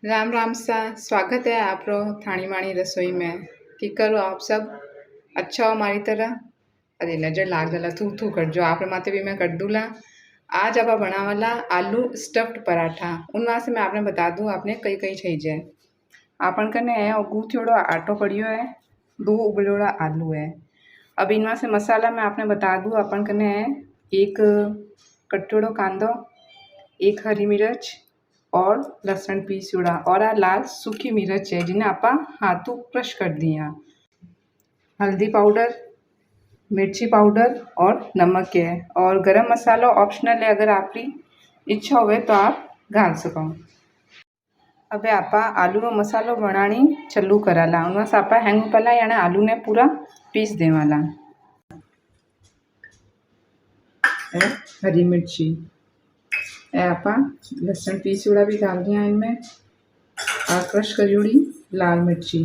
राम राम सा स्वागत है आप रो थानी माणी रसोई में। की करो आप सब अच्छा हो हमारी तरह। अरे नजर लाग गला थू थू कर जो आप माते भी मैं कर दूला। आज आप बनावाला आलू स्टफ्ड पराठा उन से मैं आपने बता दूँ आपने कई कई चाहिए। आपन कने है और गूंथोड़ो आटो पड़ियो है, 2 उबलोड़ा आलू है। अब इनमें से मसाला मैं आपने बता दूँ अपन कने है 1 कटोड़ो कांदो, 1 हरी मिर्च और लहसुन पीसुड़ा और आ लाल सूखी मिर्च है जिन्हें आप हाथों क्रश कर दिया। हल्दी पाउडर, मिर्ची पाउडर और नमक है और गरम मसाला ऑप्शनल है, अगर आपकी इच्छा हो तो आप डाल सको। अब आप आलू रो मसालो बनानी चालू कराला। उनमें से आप हैंग पहला यानी आलू ने पूरा पीस देवाला। हरी मिर्ची आप लहसुन पीसुड़ा भी डाल दिया इनमें और क्रश करी लाल मिर्ची।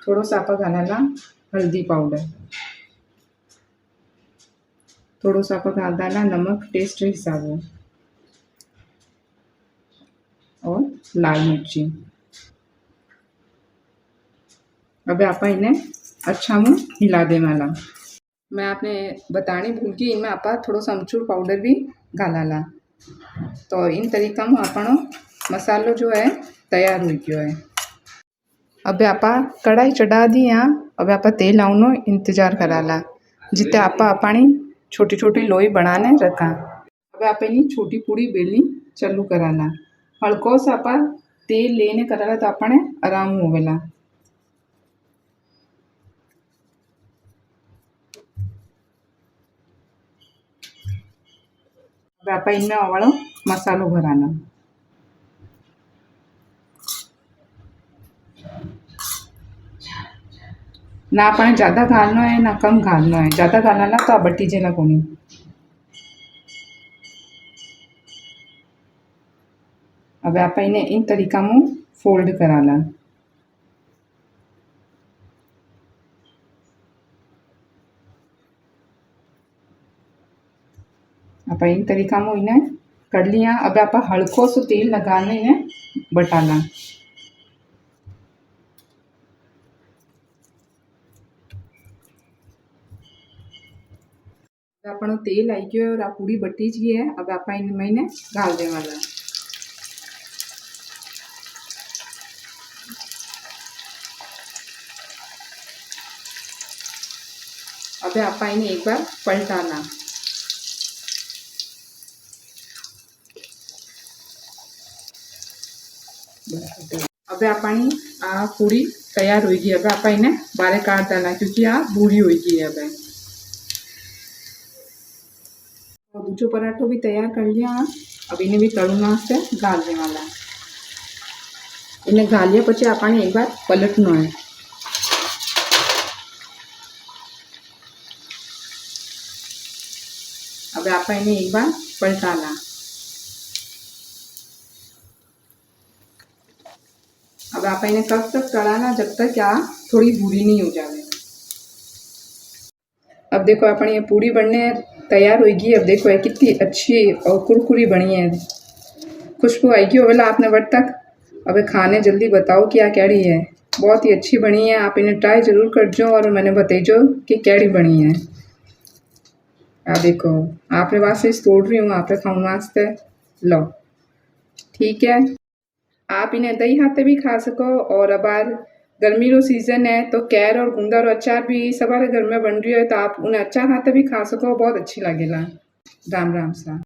थोड़ा सा आप घालाला हल्दी पाउडर, थोड़ा सा आप घाल डाला नमक टेस्ट हिसाब और लाल मिर्ची। अब आप इन्हें अच्छा मुँह हिला दे वाला। मैं आपने बतानी भूल गई, इनमें आप थोड़ा सा अमचूर पाउडर भी घालाला। तो इन तरीका में अपनो मसालो जो है तैयार हो गयो है। अब आप कढ़ाई चढ़ा दी यहाँ। अब आप तेल आउनो इंतजार कराला जितने आप अपनी छोटी छोटी लोई बनाने रखा। अब आप इन छोटी पूरी बेलनी चालू कराला। हल्को सा आप तेल लेने कराला तो अपने आराम होवेला। अब आप इनमें वालों मसालो भराना। ना अपने ज़्यादा घालना है ना कम घालना है। ज़्यादा घालना तो आप बटी जेला कोनी। अब आप इन्हें इन तरीका में फोल्ड कराला। आप इन तरीका में इन्हें कर लिया। अब आप हल्को सो तेल लगाने इन्हें बटाना। अपनो तेल आई गयो और आप पूरी बटी जी है। अब आप इनमें इन्हें डाल दे वाला। अब आप इन्हें एक बार पलटाना। अब अपनी आ पूरी तैयार होगी। अब आप इन्हें बारे काट डालना क्योंकि आ बूढ़ी होगी। अब और दूसरो पराठो भी तैयार कर लिया। अब इन्हें भी तड़ना से गाल दे वाला। इन्हें गालिया पचे अपने एक बार पलटना है। अब आप इन्हें एक बार पलटाना। अब आप इन्हें कब तक तड़ाना जब तक क्या थोड़ी भूरी नहीं हो जाए। अब देखो अपनी ये पूरी बनने तैयार होगी। अब देखो ये कितनी अच्छी और कुरकुरी बनी है। खुशबू आएगी वाला आपने बट तक। अब खाने जल्दी बताओ क्या कैड़ी है। बहुत ही अच्छी बनी है। आप इन्हें ट्राई जरूर कर जो और मैंने बताइजो कि कैड़ी बनी है। आप देखो आपने वास्ते तोड़ रही हूँ आप खाऊं वास्ते लो। ठीक है, आप इन्हें दही हाथे भी खा सको। और अब गर्मी रो सीजन है तो कैर और गुंदा रो अचार भी सवारे घर में बन रही है तो आप उन्हें अचार हाथे भी खा सको। बहुत अच्छी लगेला। राम राम सा।